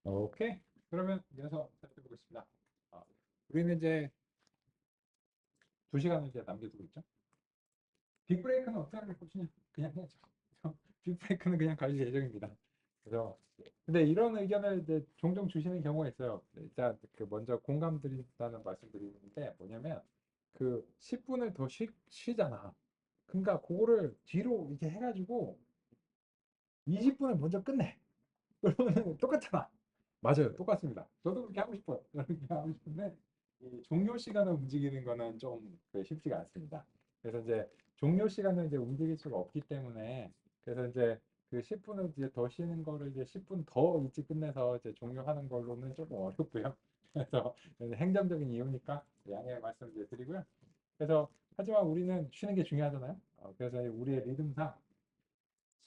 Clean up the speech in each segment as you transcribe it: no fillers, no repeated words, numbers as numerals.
오케이. 그러면 이어서 살펴보겠습니다. 어, 우리는 이제 2시간을 이제 남겨두고 있죠. 빅브레이크는 어떻게 할 것이냐? 그냥 해야죠. 빅브레이크는 그냥 갈 예정입니다. 그래서 근데 이런 의견을 이제 종종 주시는 경우가 있어요. 일단 그 먼저 공감드린다는 말씀드리는데 뭐냐면 그 10분을 더 쉬잖아. 그러니까 그거를 뒤로 이렇게 해가지고 20분을 먼저 끝내. 그러면 똑같잖아. 맞아요. 똑같습니다. 저도 그렇게 하고 싶어요. 저도 그렇게 하고 싶은데 이 종료 시간을 움직이는 거는 좀 쉽지가 않습니다. 그래서 이제 종료 시간을 이제 움직일 수가 없기 때문에 그래서 이제 그 10분을 이제 더 쉬는 거를 이제 10분 더 일찍 끝내서 이제 종료하는 걸로는 조금 어렵고요. 그래서 행정적인 이유니까 양해 말씀 이제 드리고요. 그래서 하지만 우리는 쉬는 게 중요하잖아요. 그래서 우리의 리듬상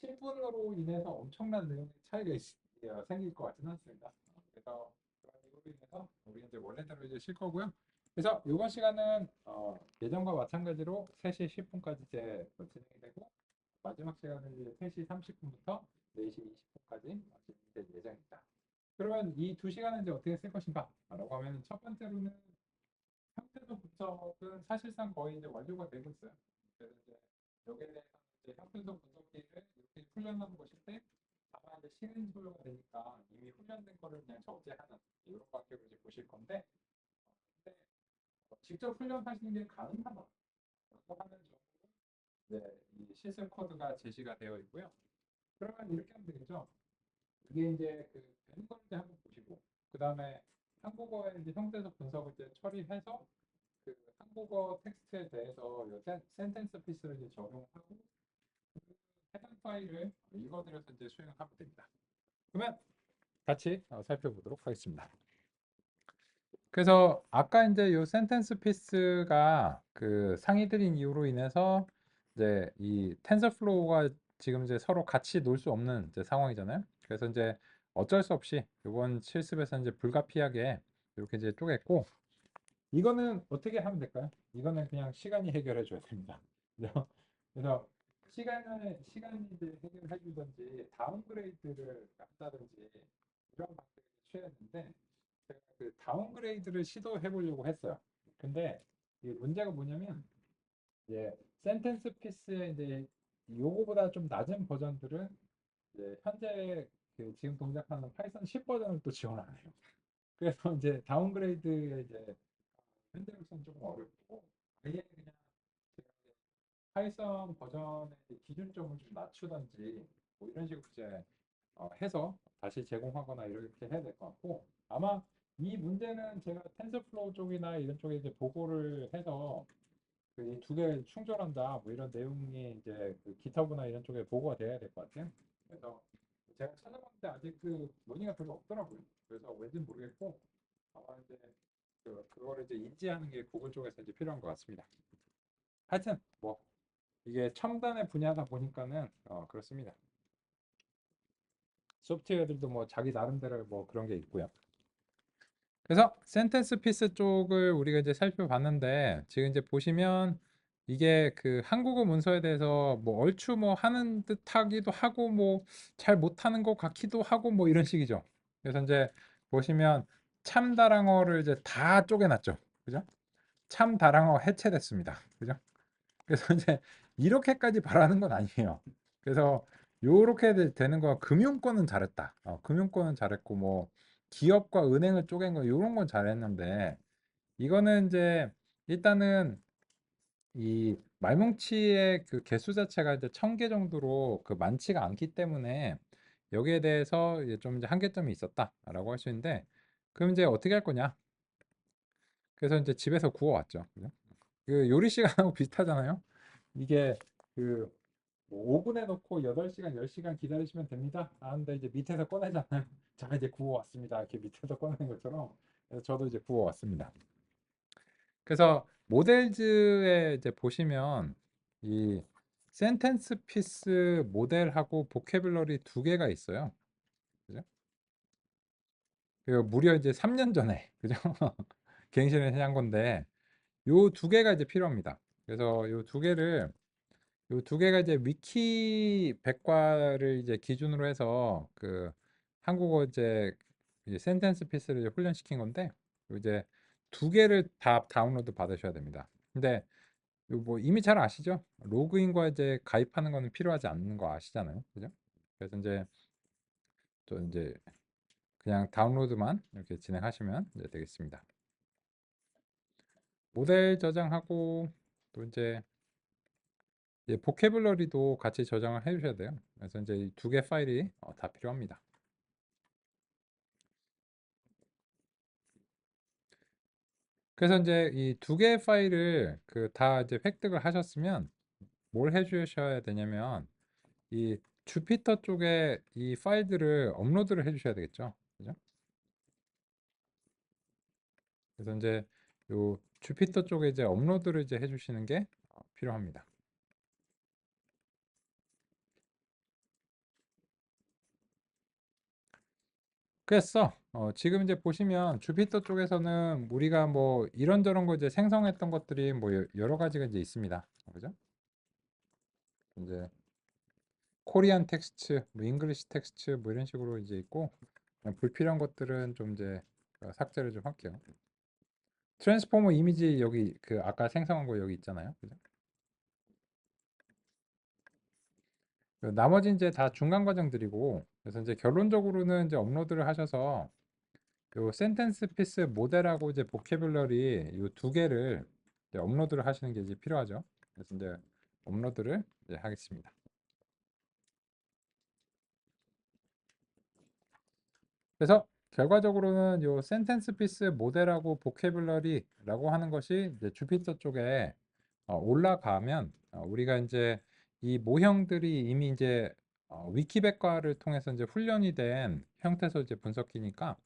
10분으로 인해서 엄청난 내용의 차이가 생길 것 같지는 않습니다. 그래서 그런 이유로 인해서 우리 이제 원래대로 이제 쉴 거고요. 그래서 이번 시간은 예전과 마찬가지로 3시 10분까지 이제 진행이 되고 마지막 시간은 이제 3시 30분부터 4시 20분까지 진행될 예정입니다. 그러면 이 2시간은 이제 어떻게 쓸 것인가? 라고 하면 첫 번째로는 형태도 분석은 사실상 거의 이제 완료가 되고 있어요. 그래서 이제 여기에 대해서 이제 형태도 분석기를 이렇게 훈련하는 것인데 다만 이제 시간 소요가 되니까 이미 훈련된 거를 그냥 적재하는 이런 방식으로 이제 보실 건데, 근데 직접 훈련하시는 게 가능하다고 하는 정도로 이제 이 시슬 코드가 제시가 되어 있고요. 그러면 이렇게 하면 되겠죠. 이게 이제 그 되는 걸 이제 한번 보시고, 그 다음에 한국어의 이제 형태적 분석을 이제 처리해서 그 한국어 텍스트에 대해서 요 센텐스 피스를 이제 적용하고 그 해당 파일을 읽어드려서 이제 수행을 하면 됩니다. 그러면 같이 살펴보도록 하겠습니다. 그래서 아까 이제 요 센텐스 피스가 그 상위들인 이유로 인해서 이제 이 텐서플로우가 지금 이제 서로 같이 놀 수 없는 이제 상황이잖아요. 그래서 이제 어쩔 수 없이 이번 실습에서 이제 불가피하게 이렇게 이제 쪼갰고 이거는 어떻게 하면 될까요? 이거는 그냥 시간이 해결해 줘야 됩니다. 그래서 시간이 이제 해결해 주든지 다운그레이드를 한다든지 이런 방식을 취했는데 제가 그 다운그레이드를 시도해 보려고 했어요. 근데 이 문제가 뭐냐면 이제 센텐스 피스의 이제 요거보다 좀 낮은 버전들은 이제 현재 그 지금 동작하는 파이썬 10 버전을 또 지원 안 해요. 그래서 이제 다운그레이드에 이제 현재로서는 조금 어렵고 아예 그냥 제가 이제 파이썬 버전의 기준점을 좀 낮추든지 뭐 이런 식으로 이제 해서 다시 제공하거나 이렇게 해야 될 것 같고 아마 이 문제는 제가 텐서플로우 쪽이나 이런 쪽에 이제 보고를 해서 그 두 개 충돌한다 뭐 이런 내용이 이제 그 기터브나 이런 쪽에 보고가 돼야 될 것 같아요. 그래서 제가 찾아봤는데 아직 그 논의가 별로 없더라고요. 그래서 왠지 모르겠고 아마 이제 그거를 이제 인지하는 게 구글 쪽에서 이제 필요한 것 같습니다. 하여튼 뭐 이게 첨단의 분야다 보니까는 그렇습니다. 소프트웨어들도 뭐 자기 나름대로 뭐 그런 게 있고요. 그래서 센텐스 피스 쪽을 우리가 이제 살펴봤는데 지금 이제 보시면 이게 그 한국어 문서에 대해서 뭐 얼추 뭐 하는 듯 하기도 하고 뭐 잘 못하는 것 같기도 하고 뭐 이런 식이죠. 그래서 이제 보시면 참다랑어를 이제 다 쪼개놨죠. 그죠? 참다랑어 해체됐습니다. 그죠? 그래서 이제 이렇게까지 바라는 건 아니에요. 그래서 요렇게 되는 거 금융권은 잘했다. 금융권은 잘했고 뭐 기업과 은행을 쪼갠 거 요런 건 잘했는데 이거는 이제 일단은 이 말뭉치의 그 개수 자체가 이제 1000개 정도로 그 많지가 않기 때문에 여기에 대해서 이제 좀 이제 한계점이 있었다라고 할 수 있는데 그럼 이제 어떻게 할 거냐? 그래서 이제 집에서 구워왔죠. 그죠? 그 요리 시간하고 비슷하잖아요. 이게 그 오븐에 넣고 8시간, 10시간 기다리시면 됩니다. 하는데 이제 밑에서 꺼내잖아요. 자, 이제 구워 왔습니다. 이렇게 밑에서 꺼내는 것처럼. 그래서 저도 이제 구워 왔습니다. 그래서 모델즈에 이제 보시면 이 센텐스 피스 모델하고 보캐블러리 두 개가 있어요. 그죠? 그 무려 이제 3년 전에 그죠? 갱신을 한 건데 요 두 개가 이제 필요합니다. 그래서 요 두 개가 이제 위키 백과를 이제 기준으로 해서 그 한국어 이제 이 센텐스 피스를 이제 훈련시킨 건데 이제 두 개를 다 다운로드 받으셔야 됩니다. 근데 뭐 이미 잘 아시죠? 로그인과 이제 가입하는 거는 필요하지 않는 거 아시잖아요, 그죠? 그래서 이제 또 이제 그냥 다운로드만 이렇게 진행하시면 이제 되겠습니다. 모델 저장하고 또 이제 보캐블러리도 같이 저장을 해 주셔야 돼요. 그래서 이제 이 두 개 파일이 다 필요합니다. 그래서 이제 이 두 개 파일을 다 이제 획득을 하셨으면 뭘 해 주셔야 되냐면 이 주피터 쪽에 이 파일들을 업로드를 해 주셔야 되겠죠. 그죠? 그래서 이제 요 주피터 쪽에 이제 업로드를 이제 해 주시는 게 필요합니다. 그래서 지금 이제 보시면 주피터 쪽에서는 우리가 뭐 이런저런 거 이제 생성했던 것들이 뭐 여러 가지가 이제 있습니다. 그죠? 이제 코리안 텍스트, 뭐 잉글리시 텍스트 뭐 이런 식으로 이제 있고 그냥 불필요한 것들은 좀 이제 삭제를 좀 할게요. 트랜스포머 이미지 여기 아까 생성한 거 여기 있잖아요. 그죠? 나머지 이제 다 중간 과정들이고 그래서 이제 결론적으로는 이제 업로드를 하셔서 요 센텐스 피스 모델하고 이제 보캐뷸러리 요 두 개를 이제 업로드를 하시는 게 이제 필요하죠. 그래서 이제 업로드를 이제 하겠습니다. 그래서 결과적으로는 요 센텐스 피스 모델하고 보캐뷸러리라고 하는 것이 이제 주피터 쪽에 올라가면 우리가 이제 이 모형들이 이미 이제 위키백과를 통해서 이제 훈련이 된 형태소 이제 분석기니까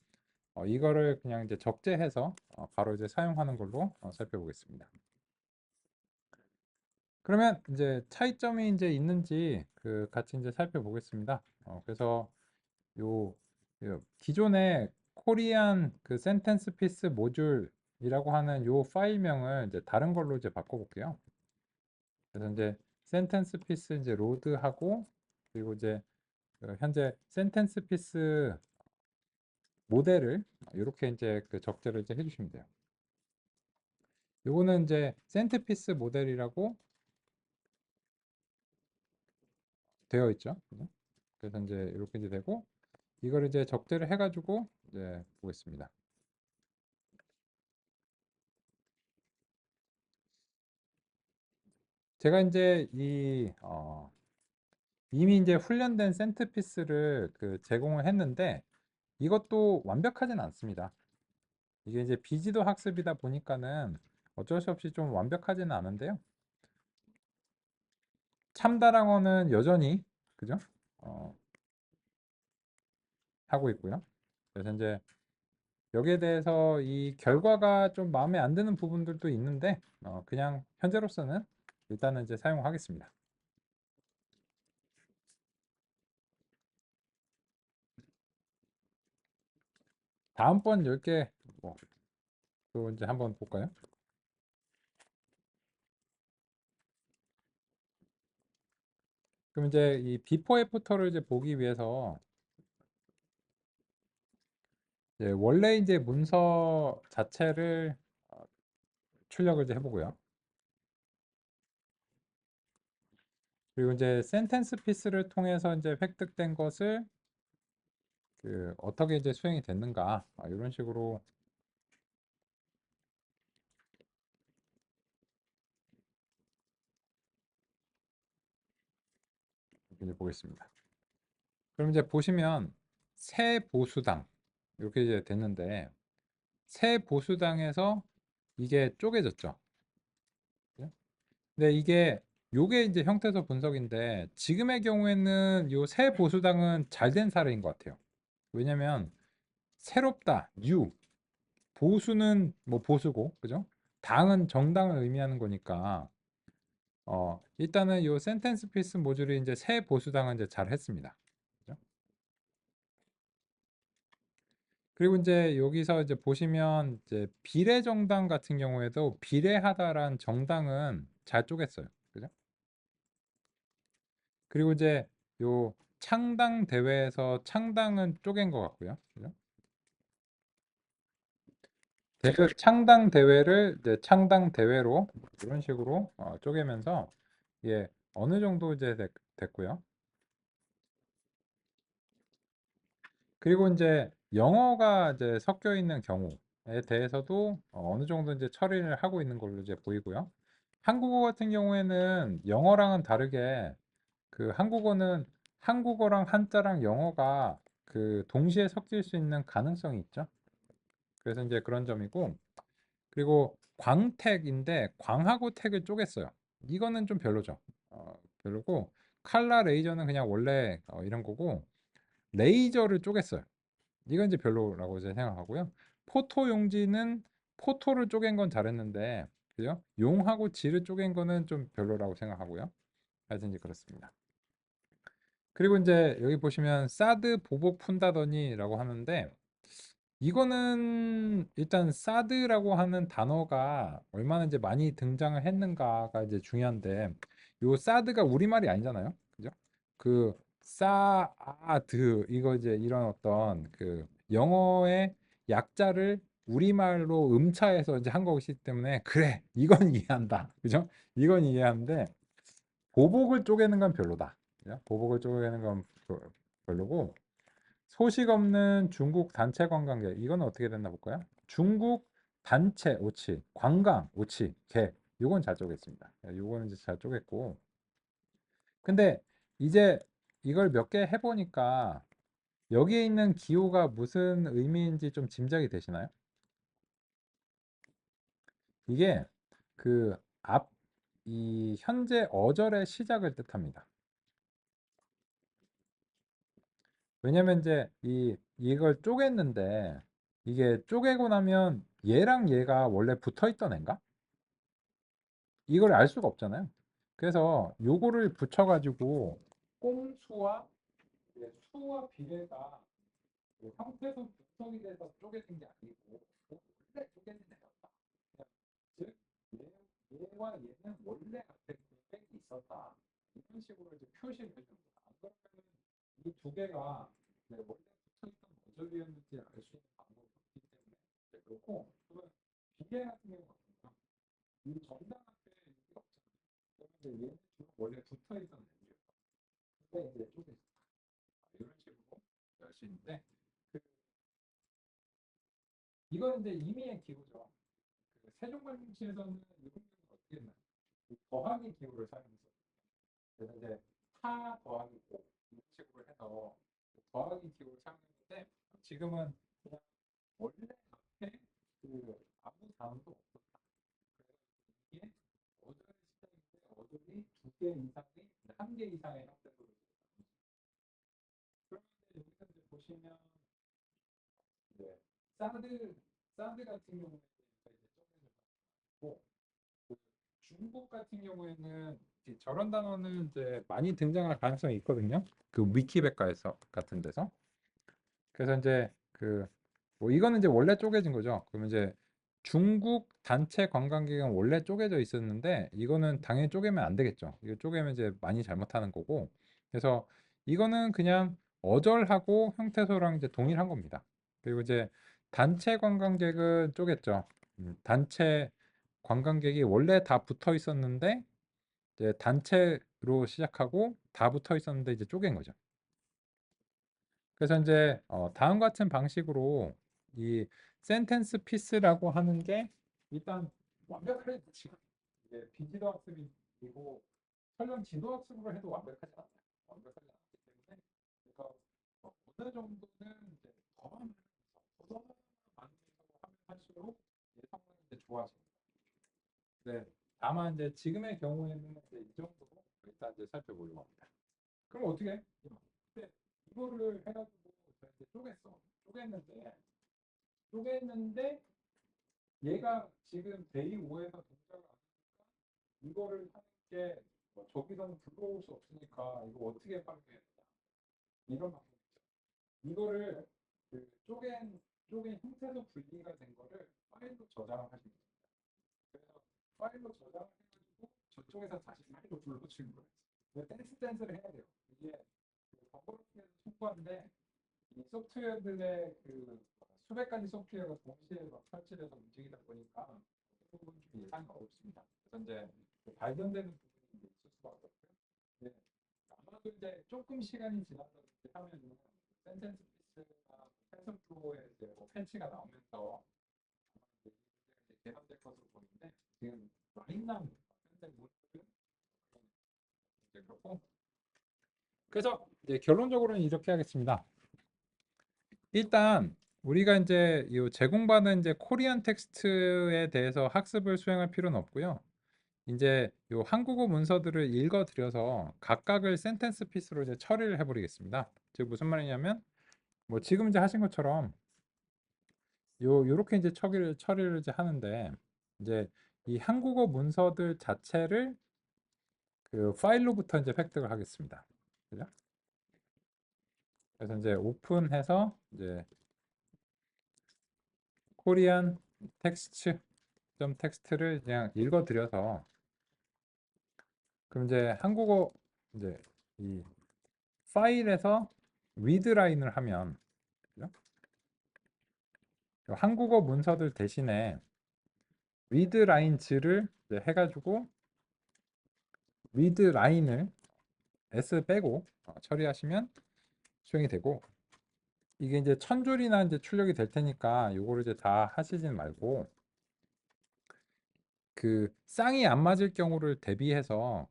이거를 그냥 이제 적재해서 바로 이제 사용하는 걸로 살펴보겠습니다. 그러면 이제 차이점이 이제 있는지 같이 이제 살펴보겠습니다. 그래서 요, 요 기존의 코리안 센텐스 피스 모듈이라고 하는 요 파일명을 이제 다른 걸로 이제 바꿔볼게요. 그래서 이제 센텐스 피스 이제 로드하고 그리고 이제 현재 센텐스 피스 모델을 이렇게 이제 적재를 이제 해주시면 돼요. 요거는 이제 센트피스 모델이라고 되어 있죠. 그래서 이제 이렇게 이제 되고 이걸 이제 적재를 해가지고 이제 보겠습니다. 제가 이제 이미 이제 훈련된 센트피스를 제공을 했는데 이것도 완벽하진 않습니다. 이게 이제 비지도 학습이다 보니까는 어쩔 수 없이 좀 완벽하지는 않은데요. 참다랑어는 여전히 그죠? 어, 하고 있고요. 그래서 이제 여기에 대해서 이 결과가 좀 마음에 안 드는 부분들도 있는데 그냥 현재로서는 일단은 이제 사용하겠습니다. 다음번 10개 또 이제 한번 볼까요? 그럼 이제 이 비포 애프터를 이제 보기 위해서 이제 원래 이제 문서 자체를 출력을 이제 해보고요. 그리고 이제 센텐스 피스를 통해서 이제 획득된 것을 어떻게 이제 수행이 됐는가 이런 식으로 이제 보겠습니다. 그럼 이제 보시면 새 보수당 이렇게 이제 됐는데 새 보수당에서 이게 쪼개졌죠. 네? 근데 요게 이제 형태소 분석인데 지금의 경우에는 요 새 보수당은 잘 된 사례인 것 같아요. 왜냐면 새롭다, new, 보수는 뭐 보수고, 그죠? 당은 정당을 의미하는 거니까 일단은 요 센텐스 피스 모듈이 이제 새 보수당은 이제 잘 했습니다. 그죠? 그리고 이제 여기서 이제 보시면 이제 비례정당 같은 경우에도 비례하다란 정당은 잘 쪼갰어요. 그죠? 그리고 이제 요 창당 대회에서 창당은 쪼갠 것 같고요. 그죠? 창당 대회를 이제 창당 대회로 이런 식으로 쪼개면서 예, 어느 정도 이제 됐고요. 그리고 이제 영어가 이제 섞여 있는 경우에 대해서도 어느 정도 이제 처리를 하고 있는 걸로 이제 보이고요. 한국어 같은 경우에는 영어랑은 다르게 그 한국어는 한국어랑 한자랑 영어가 그 동시에 섞일 수 있는 가능성이 있죠. 그래서 이제 그런 점이고, 그리고 광택인데 광하고 택을 쪼갰어요. 이거는 좀 별로죠. 별로고, 칼라 레이저는 그냥 원래 이런 거고, 레이저를 쪼갰어요. 이건 이제 별로라고 이제 생각하고요. 포토 용지는 포토를 쪼갠 건 잘했는데, 그죠? 용하고 지를 쪼갠 거는 좀 별로라고 생각하고요. 하여튼 이제 그렇습니다. 그리고 이제 여기 보시면 사드 보복 푼다더니라고 하는데, 이거는 일단 사드라고 하는 단어가 얼마나 이제 많이 등장을 했는가가 이제 중요한데, 요 사드가 우리말이 아니잖아요. 그죠? 그 사드 이거 이제 이런 어떤 그 영어의 약자를 우리말로 음차해서 이제 한 것이기 때문에 그래 이건 이해한다. 그죠? 이건 이해하는데 보복을 쪼개는 건 별로다. 그죠? 보복을 쪼개는 건 별로고, 소식 없는 중국 단체 관광객 이건 어떻게 됐나 볼까요? 중국 단체 오치 관광 오치 개 요건 잘 쪼갰습니다. 요거는 이제 잘 쪼갰고, 근데 이제 이걸 몇 개 해보니까 여기에 있는 기호가 무슨 의미인지 좀 짐작이 되시나요? 이게 그 이 현재 어절의 시작을 뜻합니다. 왜냐면 이제 이걸 쪼갰는데 이게 쪼개고 나면 얘랑 얘가 원래 붙어 있던 애인가? 이걸 알 수가 없잖아요. 그래서 요거를 붙여가지고 꼼수와 수와 비례가 그 형태소 분석이 돼서 쪼개진 게 아니고 원래 쪼개진 애였다. 즉 얘와 얘는 원래 앞에 빽이 있었다. 이런 식으로 이제 표시를 해줍니다. 안 그러면 이 두 개가 원래 붙어있던 어절이었는지 알 수 있는 방법이 없기 때문에 그렇고, 그러면 비례 같은 경우 같은요. 이 정당 앞에 이게 없잖아요. 그러면 얘는 주로 원래 붙어있던 애들이에요. 근데 이제 쪼개 이런 식으로 할 수 있는데, 그 이건 이제 임의의 기호죠. 그 세종만림시에서는 이런 경우는 어떻게 했나요? 더하기 기호를 사용했어요. 그래서 이제 하 더하기 오 이런 식으로 해서 더하기 기호를 사용했는데, 지금은 그냥 원래 앞에 그 아무 단어도 없었다. 그래서 이게 어절의 시작인데 어절이 두 개 이상이 한 개 이상의 형태로. 그런데 여기서 이제 보시면 이제 사드 사드 같은 경우는 이제 고 중국 같은 경우에는 저런 단어는 이제 많이 등장할 가능성이 있거든요. 그 위키백과에서 같은 데서. 그래서 이제 그 뭐 이거는 이제 원래 쪼개진 거죠. 그러면 이제 중국 단체 관광객은 원래 쪼개져 있었는데 이거는 당연히 쪼개면 안 되겠죠. 이거 쪼개면 이제 많이 잘못하는 거고. 그래서 이거는 그냥 어절하고 형태소랑 이제 동일한 겁니다. 그리고 이제 단체 관광객은 쪼갰죠. 단체 관광객이 원래 다 붙어 있었는데 이제 단체로 시작하고 다 붙어 있었는데 이제 쪼갠 거죠. 그래서 이제 다음 같은 방식으로 이 센텐스 피스라고 하는 게 일단 완벽하게 지금 이제 비지도 학습이고 설령 지도 학습으로 해도 완벽하지 않아요. 완벽하지 않기 때문에 그래서 어느 정도는 이제 더 만들려고 하면 할수록 성능이 이제 좋아집니다. 네. 다만 이제 지금의 경우에는 이제 이 정도로 일단 이제 살펴보려고 합니다. 그럼 어떻게 해? 근데 이거를 해가지고 이제 쪼갰는데 얘가 지금 데이 5에서 동작을 안 하니까 이거를 하는 게뭐 저기서는 들어올 수 없으니까 이거 어떻게 활용해야 되냐 이런 방법이죠. 이거를 그 쪼갠 형태로 분리가 된 거를 파일로 저장을 하시면 됩니다. 그래서 파일로 저장을 해가지고 저쪽에서 다시 파일로 불러주는 거예요. 댄스를 해야 돼요. 이게 번거롭게 해서 송구한데 이 소프트웨어들의 그 수백 가지 소프트웨어가 동시에 막 설치돼서 움직이다 보니까 그 부분 좀 예상이 어렵습니다. 그래서 이제 그 발견되는 부분이 이제 있을 수밖에 없고요. 네. 아마도 이제 조금 시간이 지나서 하면은 센텐스 피스나 텐서 플로우에 이제 뭐 패치가 나오면서 아마 이제 이 문제가 이제 개선될 것으로 보이는데 지금 라인나무 현재 문제는 이제 그렇고 그래서 이제 결론적으로는 이렇게 하겠습니다. 일단 우리가 이제 이 제공받은 이제 코리안 텍스트에 대해서 학습을 수행할 필요는 없고요. 이제 요 한국어 문서들을 읽어드려서 각각을 센텐스 피스로 이제 처리를 해버리겠습니다. 즉 무슨 말이냐면 뭐 지금 이제 하신 것처럼 요렇게 이제 처리를 이제 하는데 이제 이 한국어 문서들 자체를 그 파일로부터 이제 획득을 하겠습니다. 그죠? 그래서 이제 오픈해서 이제 코리안 텍스트 점 텍스트를 그냥 읽어드려서 그럼 이제 한국어 이제 이 파일에서 리드 라인을 하면 그죠? 한국어 문서들 대신에 리드 라인즈를 해가지고 리드 라인을 s 빼고 처리하시면 수행이 되고 이게 이제 1000줄이나 이제 출력이 될 테니까 요거를 이제 다 하시진 말고 그 쌍이 안 맞을 경우를 대비해서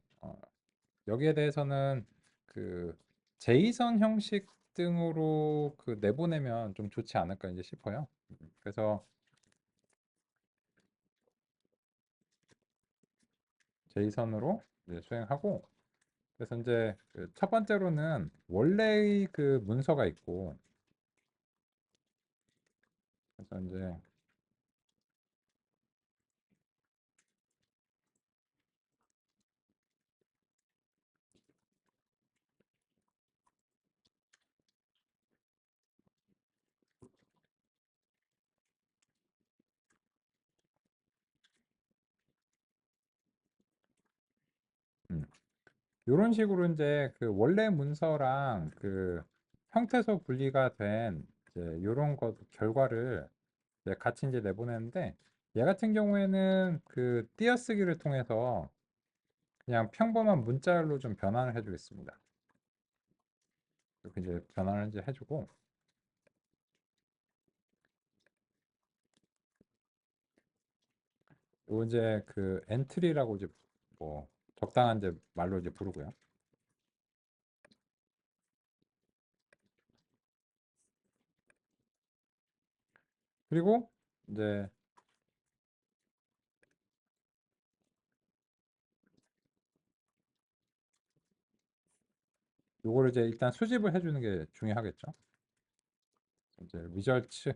여기에 대해서는 그 제이선 형식 등으로 그 내보내면 좀 좋지 않을까 이제 싶어요. 그래서 제이선으로 이제 수행하고 그래서 이제 그첫 번째로는 원래의 그 문서가 있고 그래서 이제 이런 식으로 이제 그 원래 문서랑 그 형태소 분리가 된 이제 이런 것 결과를 이제 같이 이제 내보내는데 얘 같은 경우에는 그 띄어쓰기를 통해서 그냥 평범한 문자열로 좀 변환을 해주겠습니다. 이렇게 이제 변환을 이제 해주고 요 이제 그 엔트리라고 이제 뭐 적당한 이제 말로 이제 부르고요. 그리고 이제 요거를 이제 일단 수집을 해주는 게 중요하겠죠. 이제 리절츠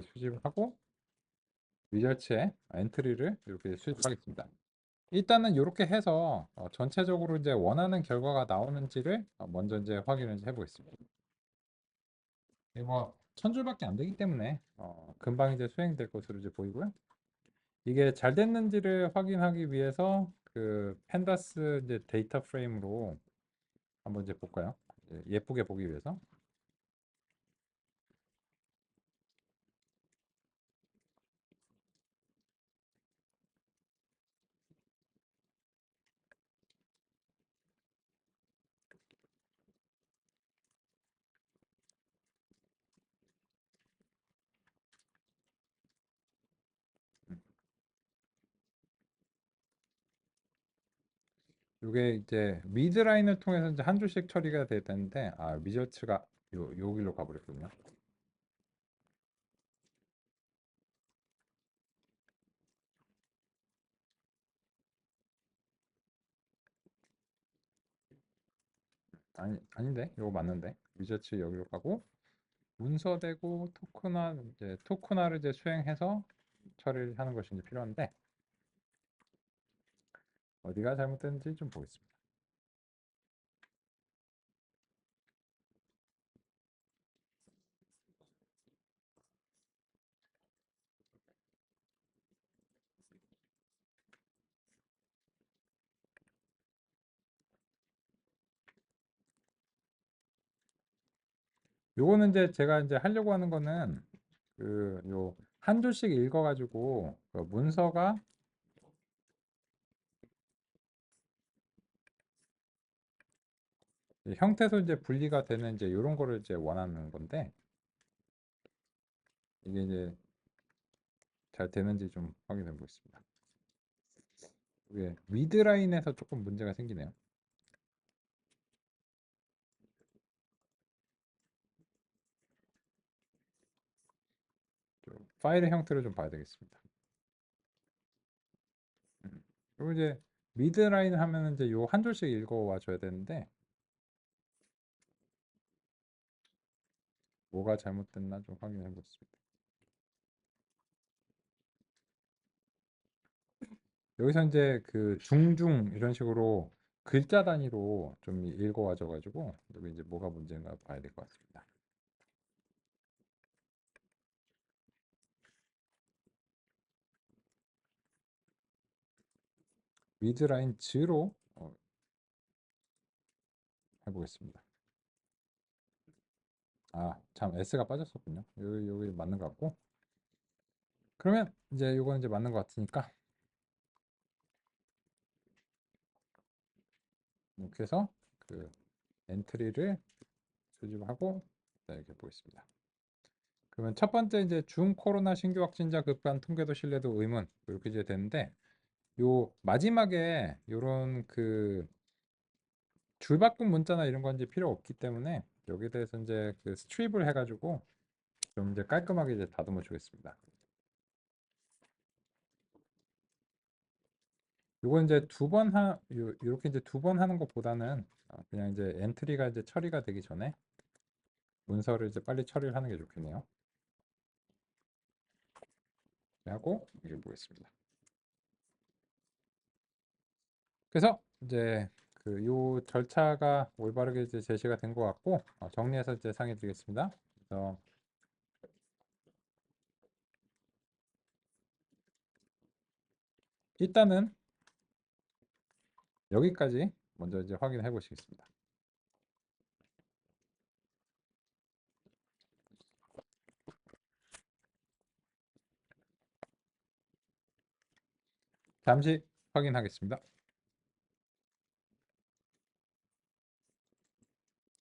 수집을 하고 리절츠에 엔트리를 이렇게 수집하겠습니다. 일단은 이렇게 해서 전체적으로 이제 원하는 결과가 나오는지를 먼저 이제 확인을 해보겠습니다. 뭐 1000줄밖에 안 되기 때문에 금방 이제 수행될 것으로 이제 보이고요. 이게 잘 됐는지를 확인하기 위해서 그 펜다스 이제 데이터 프레임으로 한번 이제 볼까요? 예쁘게 보기 위해서. 이게 이제 미드 라인을 통해서 이제 한 줄씩 처리가 돼야 되는데 리저츠가 요 길로 가버렸군요. 아닌데 이거 맞는데 리저츠 여기로 가고 문서대고 토크나 이제 토크나를 이제 수행해서 처리를 하는 것이 이제 필요한데 어디가 잘못됐는지 좀 보겠습니다. 요거는 이제 제가 이제 하려고 하는 거는 요 한 줄씩 읽어가지고 그 문서가 형태소 이제 분리가 되는 이제 이런 거를 이제 원하는 건데 이게 이제 잘 되는지 좀 확인해 보겠습니다. 이게 위드 라인에서 조금 문제가 생기네요. 좀 파일의 형태를 좀 봐야 되겠습니다. 그리고 이제 미드 라인 하면은 이제 요 한 줄씩 읽어와 줘야 되는데 뭐가 잘못됐나 좀 확인해 보겠습니다. 여기서 이제 그 중중 이런 식으로 글자 단위로 좀 읽어와 줘가지고 여기 이제 뭐가 문제인가 봐야 될 것 같습니다. 미드 라인 즈로 해보겠습니다. 아, 참 S가 빠졌었군요. 여기 맞는 것 같고. 그러면 이제 요건 이제 맞는 것 같으니까 이렇게 해서 그 엔트리를 수집하고 이렇게 보겠습니다. 그러면 첫 번째 이제 중 코로나 신규 확진자 급간 통계도 신뢰도 의문 이렇게 이제 되는데 요 마지막에 요런 그 줄바꿈 문자나 이런 건 이제 필요 없기 때문에 여기에 대해서 이제 그 스트립을 해가지고 좀 이제 깔끔하게 이제 다듬어 주겠습니다. 요거 이제 요렇게 이제 두 번 하는 것보다는 그냥 이제 엔트리가 이제 처리가 되기 전에 문서를 이제 빨리 처리를 하는 게 좋겠네요. 하고 이게 보겠습니다. 그래서 이제 그 요 절차가 올바르게 이제 제시가 된 것 같고 정리해서 이제 상해 드리겠습니다. 그래서 일단은 여기까지 먼저 이제 확인해 보시겠습니다. 잠시 확인하겠습니다.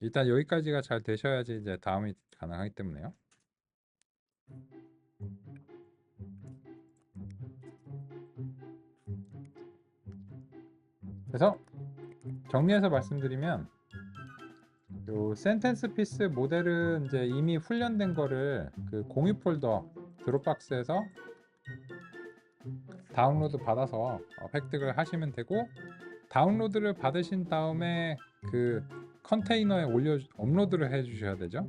일단 여기까지가 잘 되셔야지 이제 다음이 가능하기 때문에요. 그래서 정리해서 말씀드리면 요 센텐스 피스 모델은 이제 이미 훈련된 거를 그 공유 폴더 드롭박스에서 다운로드 받아서 획득을 하시면 되고 다운로드를 받으신 다음에 그 컨테이너에 업로드를 해 주셔야 되죠.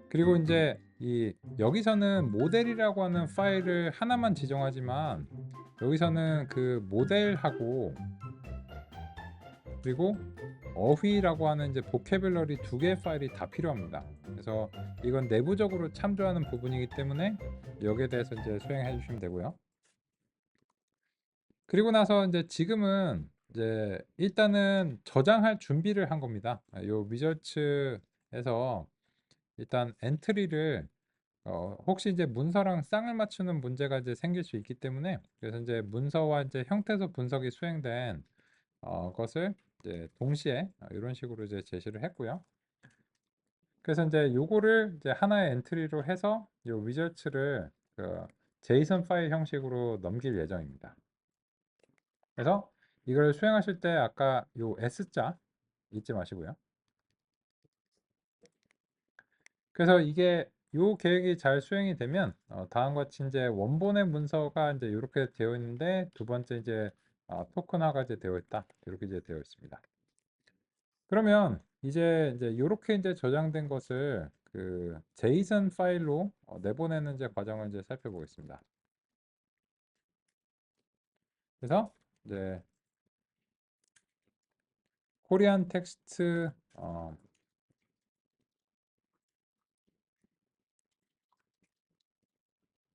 그리고 이제 이 여기서는 모델이라고 하는 파일을 하나만 지정하지만 여기서는 그 모델하고 그리고 어휘라고 하는 이제 보캐블러리 두 개의 파일이 다 필요합니다. 그래서 이건 내부적으로 참조하는 부분이기 때문에 여기에 대해서 이제 수행해 주시면 되고요. 그리고 나서 이제 지금은 이제 일단은 저장할 준비를 한 겁니다. 요 위저츠에서 일단 엔트리를 혹시 이제 문서랑 쌍을 맞추는 문제가 이제 생길 수 있기 때문에 그래서 이제 문서와 이제 형태소 분석이 수행된 것을 이제 동시에 이런 식으로 이제 제시를 했고요. 그래서 이제 요거를 이제 하나의 엔트리로 해서 요 위저츠를 그 제이슨 파일 형식으로 넘길 예정입니다. 그래서 이걸 수행하실 때 아까 요 S자 잊지 마시고요. 그래서 이게 요 계획이 잘 수행이 되면 다음과 같이 이제 원본의 문서가 이제 이렇게 되어 있는데 두 번째 이제 토큰화가 이제 되어 있다 이렇게 이제 되어 있습니다. 그러면 이제 이렇게 이제 저장된 것을 그 제이슨 파일로 내보내는 이제 과정을 이제 살펴보겠습니다. 그래서 이제 코리안 텍스트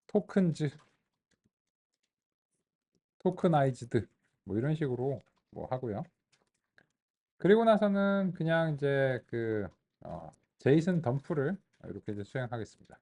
토큰즈 토크나이즈드 뭐 이런 식으로 뭐 하고요. 그리고 나서는 그냥 이제 그 제이슨 덤프를 이렇게 이제 수행하겠습니다.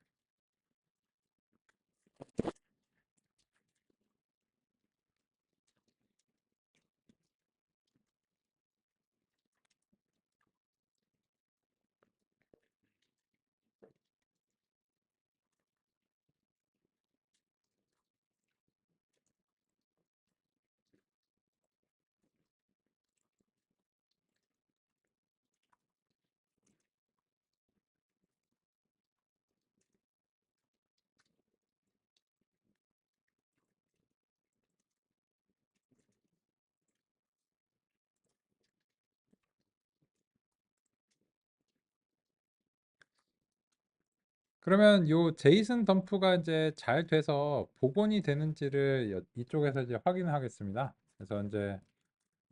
그러면 요 제이슨 덤프가 이제 잘 돼서 복원이 되는지를 이쪽에서 이제 확인을 하겠습니다. 그래서 이제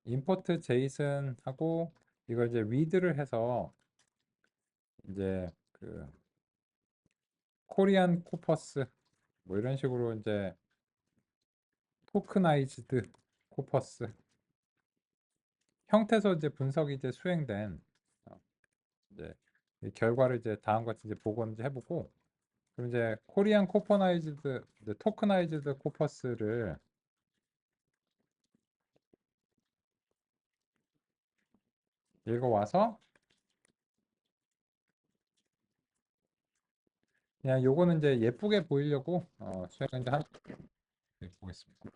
임포트 제이슨 하고 이걸 이제 리드를 해서 이제 그 코리안 코퍼스 뭐 이런 식으로 이제 토크나이즈드 코퍼스 형태에서 이제 분석이 이제 수행된 이제 이 결과를 이제 다음과 같이 이제 복원 이제 해보고 그럼 이제 코리안 코퍼나이즈드 토크나이즈드 코퍼스를 읽어와서 그냥 요거는 이제 예쁘게 보이려고 수행을 이제 보겠습니다.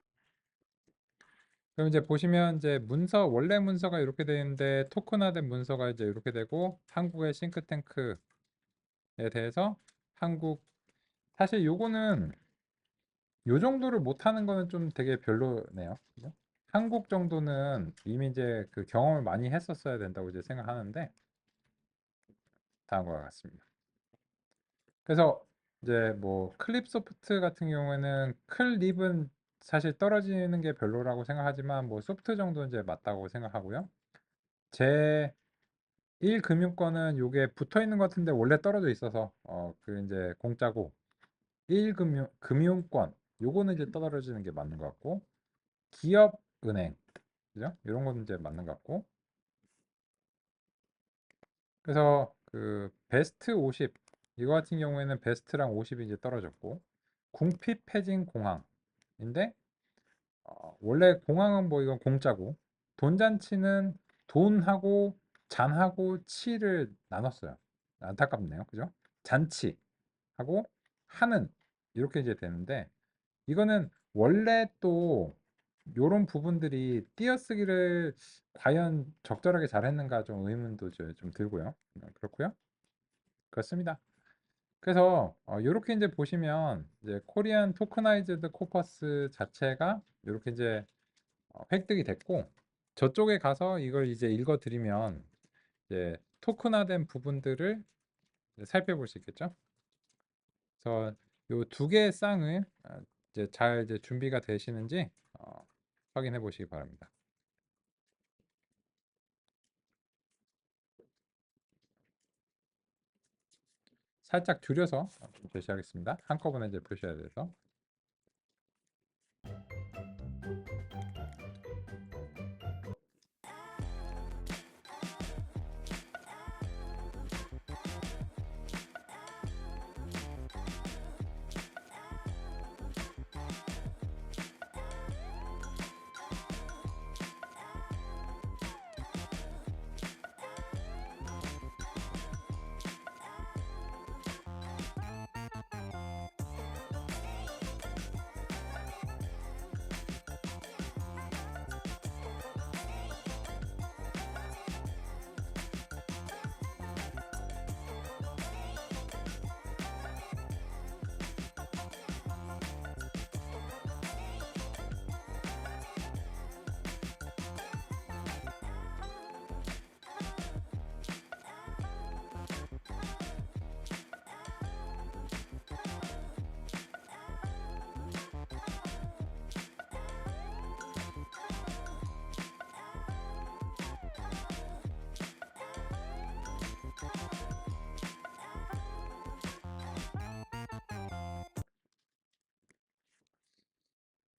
그럼 이제 보시면 이제 문서 원래 문서가 이렇게 되는데 토큰화된 문서가 이제 이렇게 되고 한국의 싱크탱크에 대해서 한국 사실 요거는 요 정도를 못하는 거는 좀 되게 별로네요. 그죠? 한국 정도는 이미 이제 그 경험을 많이 했었어야 된다고 이제 생각하는데 다음과 같습니다. 그래서 이제 뭐 클립 소프트 같은 경우에는 클립은 사실 떨어지는 게 별로라고 생각하지만 뭐 소프트 정도는 이제 맞다고 생각하고요. 제 1금융권은 요게 붙어 있는 것 같은데 원래 떨어져 있어서 그 이제 공짜고 1금융권 요거는 이제 떨어지는 게 맞는 것 같고 기업은행 그죠? 이런 거는 이제 맞는 것 같고 그래서 그 베스트 50 이거 같은 경우에는 베스트랑 50이 이제 떨어졌고 궁핍 패진 공항인데 원래 공항은 뭐 이건 공짜고 돈잔치는 돈하고 잔하고 치를 나눴어요. 안타깝네요. 그죠? 잔치하고 하는 이렇게 이제 되는데 이거는 원래 또 요런 부분들이 띄어쓰기를 과연 적절하게 잘했는가 좀 의문도 좀 들고요. 그렇고요. 그렇습니다. 그래서 이렇게 이제 보시면 이제 코리안 토크나이즈드 코퍼스 자체가 이렇게 이제 획득이 됐고 저쪽에 가서 이걸 이제 읽어드리면 이제 토큰화된 부분들을 이제 살펴볼 수 있겠죠. 그래서 요 두 개의 쌍을 이제 잘 이제 준비가 되시는지 확인해 보시기 바랍니다. 살짝 줄여서 좀 제시하겠습니다. 한꺼번에 이제 표시해야 돼서.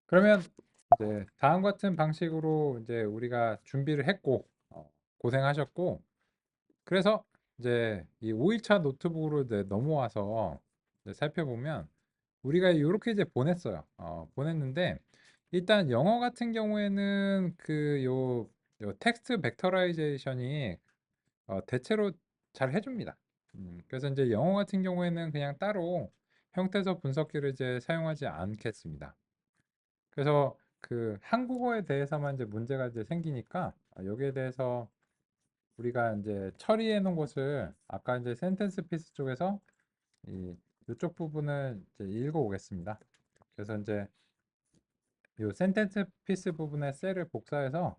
그러면 이제 다음 같은 방식으로 이제 우리가 준비를 했고 고생하셨고 그래서 이제 이 5일차 노트북으로 이제 넘어와서 이제 살펴보면 우리가 이렇게 이제 보냈어요. 보냈는데 일단 영어 같은 경우에는 요 텍스트 벡터라이제이션이 대체로 잘 해줍니다. 그래서 이제 영어 같은 경우에는 그냥 따로 형태소 분석기를 이제 사용하지 않겠습니다. 그래서 그 한국어에 대해서만 이제 문제가 이제 생기니까 여기에 대해서 우리가 이제 처리해 놓은 것을 아까 이제 센텐스 피스 쪽에서 이쪽 부분을 이제 읽어 오겠습니다. 그래서 이제 이 센텐스 피스 부분의 셀을 복사해서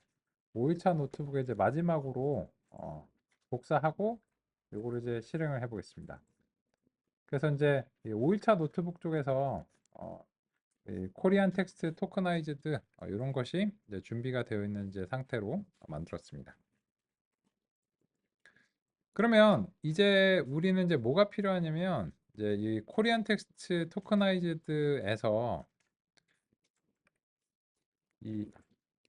5일차 노트북에 이제 마지막으로 복사하고 요거를 이제 실행을 해 보겠습니다. 그래서 이제 5일차 노트북 쪽에서 코리안 텍스트 토커나이즈드 이런 것이 이제 준비가 되어 있는 이제 상태로 만들었습니다. 그러면 이제 우리는 이제 뭐가 필요하냐면 이제 이 코리안 텍스트 토커나이즈드에서 이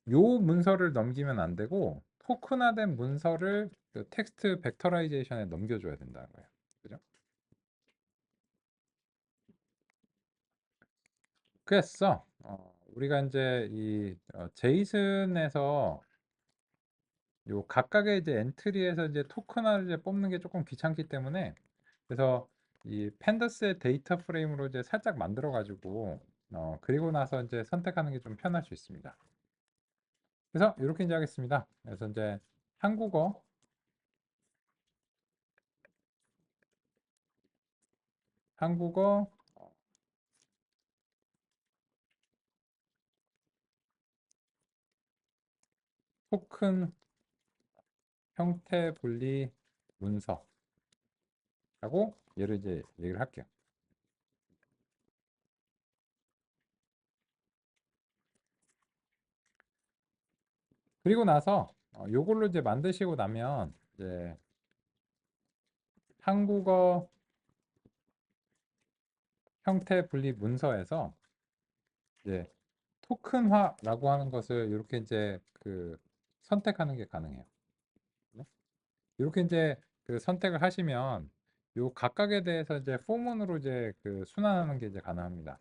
요 문서를 넘기면 안 되고 토큰화된 문서를 그 텍스트 벡터라이제이션에 넘겨줘야 된다는 거예요. 그죠? 그래서 우리가 이제 이 제이슨에서 요 각각의 이제 엔트리에서 이제 토큰화를 이제 뽑는 게 조금 귀찮기 때문에 그래서 이 팬더스의 데이터 프레임으로 이제 살짝 만들어 가지고 그리고 나서 이제 선택하는 게 좀 편할 수 있습니다. 그래서 이렇게 이제 하겠습니다. 그래서 이제 한국어 한국어 토큰 형태 분리 문서라고 얘를 이제 얘기를 할게요. 그리고 나서 요걸로 이제 만드시고 나면 이제 한국어 형태 분리 문서에서 이제 토큰화라고 하는 것을 이렇게 이제 그 선택하는 게 가능해요. 네? 이렇게 이제 그 선택을 하시면 요 각각에 대해서 이제 포문으로 이제 그 순환하는 게 이제 가능합니다.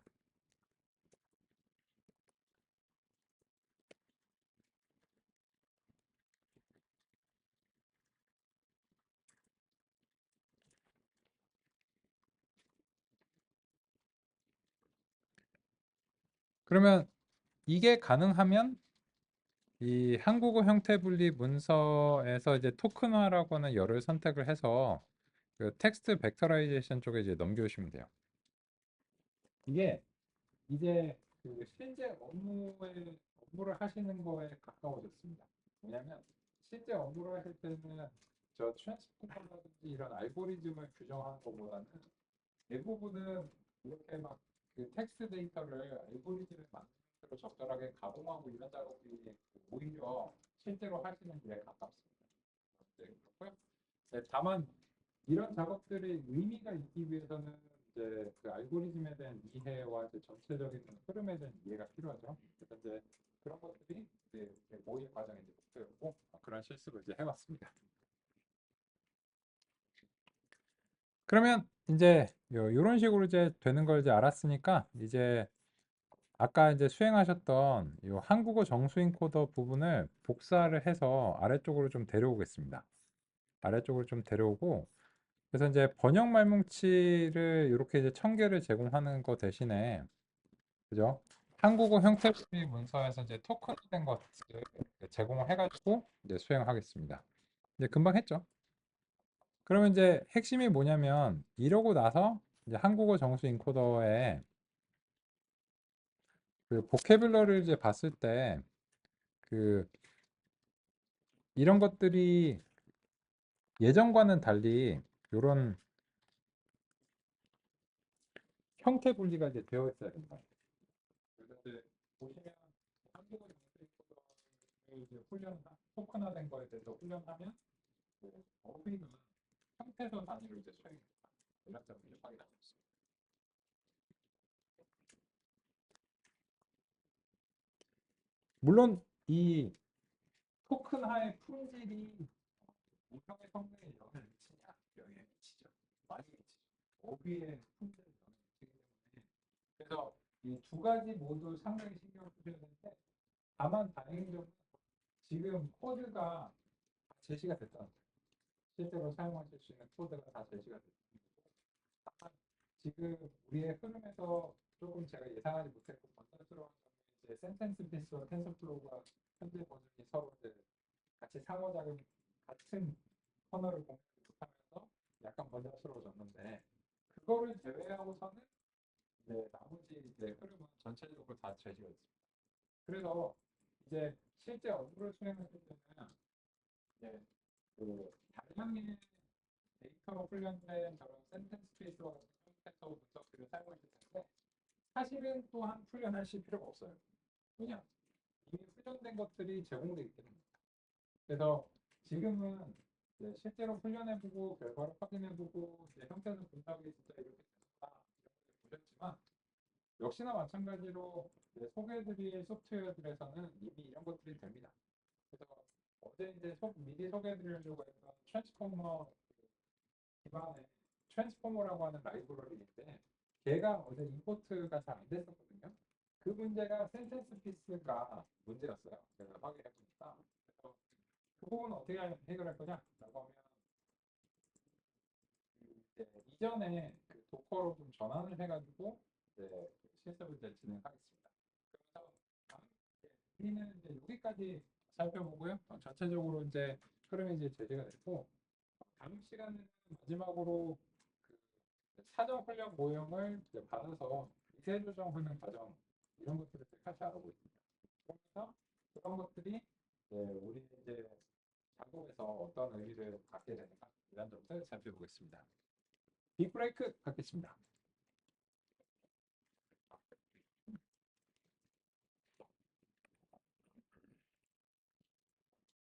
그러면 이게 가능하면 이 한국어 형태 분리 문서에서 이제 토큰화라고 하는 열을 선택을 해서 그 텍스트 벡터라이제이션 쪽에 이제 넘겨주시면 돼요. 이게 이제 그 실제 업무를 하시는 거에 가까워졌습니다. 왜냐하면 실제 업무를 하실 때는 저 트랜스포머라든지 이런 알고리즘을 규정하는 것보다는 대부분은 이렇게 막 그 텍스트 데이터를 알고리즘에 맞춰서 적절하게 가공하고 이런 작업이 오히려 실제로 하시는 일에 가깝습니다. 네, 그렇고요. 네, 다만 이런 작업들이 의미가 있기 위해서는 이제 그 알고리즘에 대한 이해와 이제 전체적인 흐름에 대한 이해가 필요하죠. 그래서 이제 그런 것들이 이제 모의 과정의 이제 목표였고 그런 실습을 이제 해왔습니다. 그러면 이제 이런 식으로 이제 되는 걸 이제 알았으니까 이제 아까 이제 수행하셨던 이 한국어 정수인 코더 부분을 복사를 해서 아래쪽으로 좀 데려오겠습니다. 아래쪽으로 좀 데려오고 그래서 이제 번역 말뭉치를 이렇게 이제 1000개를 제공하는 거 대신에 그죠? 한국어 형태의 문서에서 이제 토큰된 것을 제공을 해가지고 이제 수행하겠습니다. 이제 금방 했죠? 그러면 이제 핵심이 뭐냐면 이러고 나서 이제 한국어 정수 인코더에 그 보캐블러를 이제 봤을 때 그 이런 것들이 예전과는 달리 이런 형태 분리가 이제 되어 있어야 된다. 그래서 이제 보시면 한국어 정수 인코더를 이제 토큰화된 거에 대해서 훈련하면 어휘는 형태소 단위로 이제 수행이 됩니다. 이런 점을 이제 확인하고 있습니다. 물론 이 토큰화의 품질이 운영의 성능에 영향을 미치냐? 영향을 미치죠. 많이 미치죠. 어휘의 품질에 영향을 미치기 때문에. 그래서 이 두 가지 모두 상당히 신경을 쓰셔야 되는데, 다만 다행인 점은 지금 코드가 다 제시가 됐다는 거예요. 실제로 사용하실 수 있는 코드가 다 제시가 됐다는 거고, 다만 지금 우리의 흐름에서 조금 제가 예상하지 못했고 번잡스러운 점은 이제 센텐스 피스와 텐서플로우가 현재 버전이 서로 이제 같이 상호작용 같은 커널을 공유하지 못하면서 약간 번잡스러워졌는데, 그거를 제외하고서는 이제 나머지 이제 흐름은 전체적으로 다 제시가 있습니다. 그래서 이제 실제 업무를 수행했을 때는 이제 그 다량의 데이터가 훈련된 저런 센텐스 스페이스와 같은 컴퓨터 분석들을 사용하실 텐데, 사실은 또한 훈련하실 필요가 없어요. 왜냐? 이미 훈련된 것들이 제공되어 있기 때문입니다. 그래서 지금은 이제 실제로 훈련해보고 결과를 확인해보고 이제 형태는 분석이 진짜 이렇게 되는구나 이런 걸 보셨지만, 역시나 마찬가지로 이제 소개해드릴 소프트웨어들에서는 이미 이런 것들이 됩니다. 그래서 어제 이제 미리 소개해드리려고 했던 트랜스포머 기반의 트랜스포머라고 하는 라이브러리인데, 걔가 어제 임포트가 잘 안 됐었거든요. 그 문제가 센텐스 피스가 문제였어요. 제가 확인해 보니까. 그래서 그 부분은 어떻게 해결할 거냐라고 하면, 이제 이전에 그 도커로 좀 전환을 해가지고 이제 실습을 이제 진행하겠습니다. 그래서 우리는 이제 여기까지 살펴보고요. 전체적으로 이제 흐름이 이제 제시가 됐고, 다음 시간에는 마지막으로 그 사전 훈련 모형을 이제 받아서 미세 조정하는 과정, 이런 것들을 같이 알아보겠습니다. 그러면서 그런 것들이 우리 이제 작업에서 어떤 의미를 갖게 되는가, 이런 점들 살펴보겠습니다. 빅브레이크 갖겠습니다.